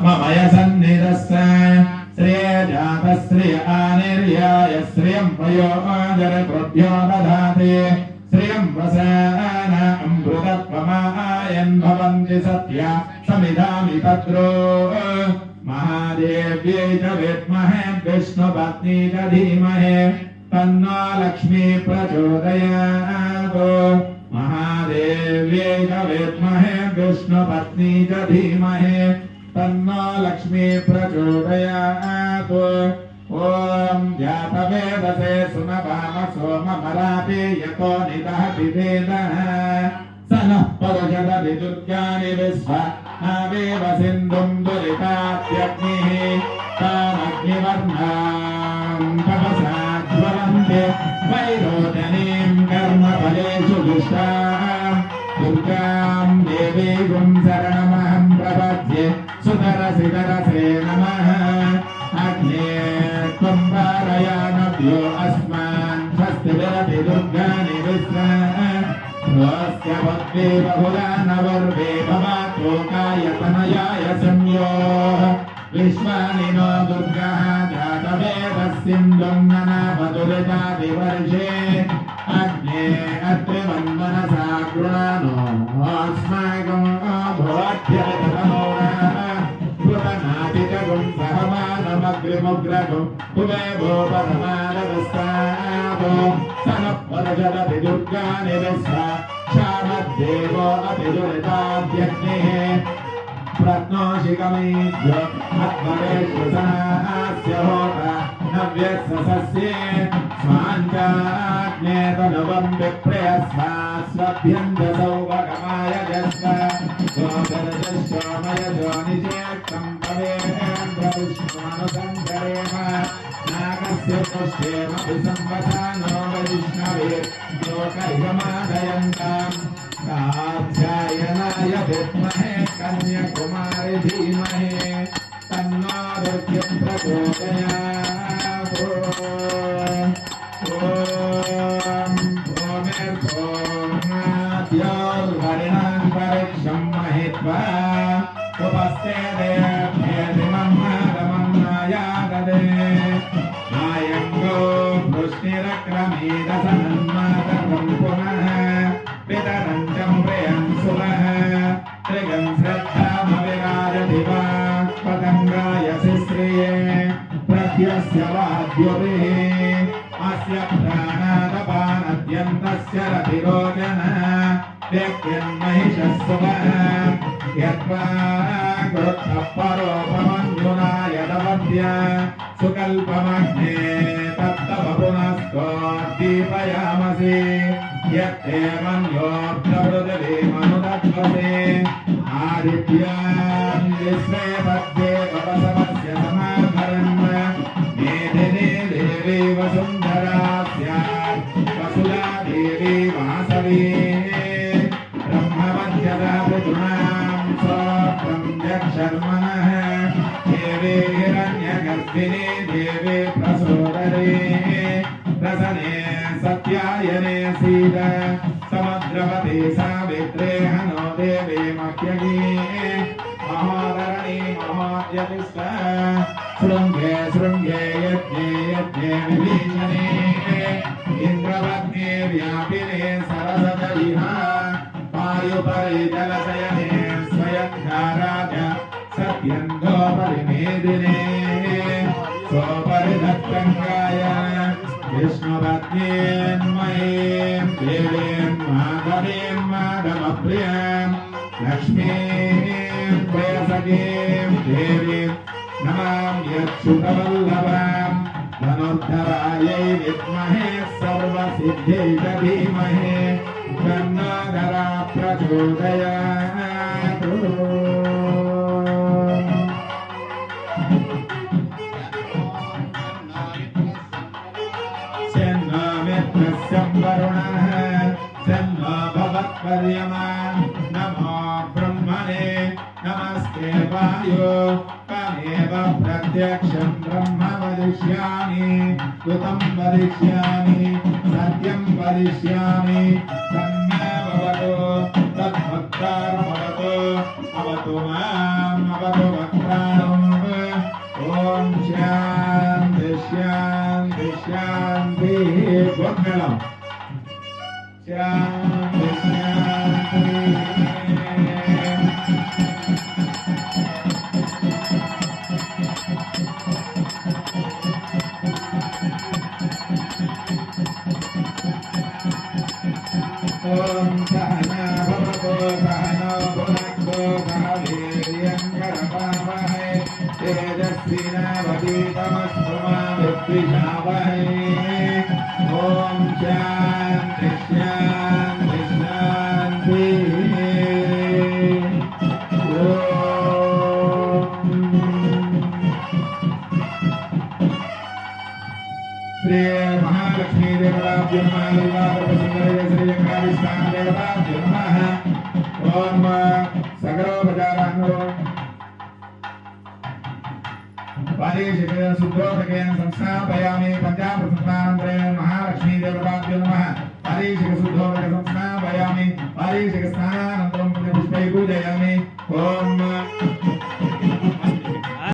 ममय सन्निधस्स श्रिय जात श्रिय आनिर्याय श्रियं पयो आदरकृभ्यो दधाति श्रियं वसान अमृतत्वमायन् भवन्ति सत्या समिधामि तद्रो महादेव्यै च विद्महे विष्णुपत्नी च धीमहि तन्नो लक्ष्मी प्रचोदयात् महादेव्यै च विद्महे विष्णुपत्नी च धीमहि तन्नो लक्ष्मी प्रचोदयात् ॐ जातवेदसे सुनभाम सोममरापि यतो निदहति वेदः स नः परुषदति दुर्गानि विश्वनावेव सिन्धुं दुरितात्यग्निः तामग्निवर्णां तपसा ज्वलन्ते वैरोचनीं कर्मफलेषु दुष्टां दुर्गां देवीं शरणमहं प्रपद्ये सुतरसितरसे नमः अग्ने त्वं पारयानभ्यो अस्मान् स्वस्तिरति दुर्गानि विश्वस्य वद्वे बहुला नवर्वे भवातोकायतनयाय संयोः विश्वानि नो दुर्गः जातवेदस्सिन्धुं ननावदुरितादिवर्षे अग्ने अत्रिमन्मनसा गृणानो अस्माकं भवत्यतमो कृतनादिजगुं सहमानमग्रिमुग्रगुं कुबेभो परमानवस्ताभो सनपरजलति दुर्गानि विश्वा क्षामद्देवो अतिदुरिताद्यग्निः प्रत्नोषिकमेभ्यो अध्वरेश्वसनास्य होता नव्यस्य सस्ये स्वाञ्चाग्ने तनुवं विप्रयस्वा स्वभ्यञ्जसौभगमाय जस्व गोदरजश्वमय जोनिचेक्तं भवेन्द्रविष्णुमनुसञ्चरेम नागस्य पुष्टेम विसंवसानो वैष्णवे लोकैकमादयन्ताम् कात्यायनाय विद्महे कन्याकुमारी धीमहि तन्नो दुर्गं प्रचोदयात् ॐ भूमिर्भूम्याद्योर्वरिणां परीक्षं महित्वा उपस्थे देव्येदिमं नायाददे नायङ्गो वृष्णिरक्रमीदसनन्मातरं पुनः पितरं च प्रियं सुवः त्रिगं श्रद्धामविराजति वाक्पतङ्गायसि श्रिये प्रत्यस्य वाद्योभिः अस्य प्राणादपानद्यन्तस्य रतिरोचनः व्यक्तिर्महिषः सुवः यत्वा गुरुत्तः परोपमञ्जुनाय दवद्य सुकल्पमग्ने तत्तव पुनस्तोद्दीपयामसि यत्ते मन्योऽर्धवृदिमनुदत्वसे आदित्यान् विश्वे पद्ये भवसवस्य समाभरन् मेदिनी देवी वसुन्धरा स्यात् वसुधा देवी वासवी ब्रह्मवद्यदा पृथुनां स्वप्नं जक्षर्मणः देवी हिरण्यगर्भिणी देवी प्रसोदरे रसने सत्यायने सीद समुद्रवती सावित्रे हनो देवी मह्यगी महोदरणी महोद्यतिष्ठ शृङ्गे शृङ्गे यज्ञे यज्ञे विभीषणे इन्द्रवग्ने व्यापिने सरसजरिहा वायुपरि जलशयने स्वयंधाराज सत्यङ्गोपरिमेदिने स्वपरिदत्तङ्गाय विष्णुपत्नीन्मयीं देवीं माधवीं माधवप्रियां लक्ष्मीं प्रेयसखीं देवीं नमाम्यच्युतवल्लभां धनुर्धरायै विद्महे सर्वसिद्ध्यै च धीमहि तन्नो धरा प्रचोदयात् वरुणः सन्नो भवत्पर्यमा नमो ब्रह्मणे नमस्ते वायो तमेव प्रत्यक्षं ब्रह्म वदिष्यामि कृतं वदिष्यामि सत्यं वदिष्यामि तन्मे भवतु तद्भक्तार्भवतु अवतु माम् अवतु भक्ता ఓం సహనా భవతు సహనో భునక్తు సహ వీర్యం కరవావహై తేజస్వినావధీతమస్తు మా విద్విషావహై ఓం శాంతి శాంతి శాంతి శ్రీ మహాలక్ష్మీ దేవతాభ్యో నమః శ్రీ వెంకటేశ్వర దేవతాభ్యో నమః ఓం సగరోపచారాంగో పారీషికేన శుద్ధోదకేన సంస్థాపయామి పంచామృతానంతరేణ మహాలక్ష్మీ దేవతాభ్యో నమః పారీషిక శుద్ధోదక సంస్థాపయామి పారీషిక స్నానానంతరం పుష్పై పూజయామి ఓం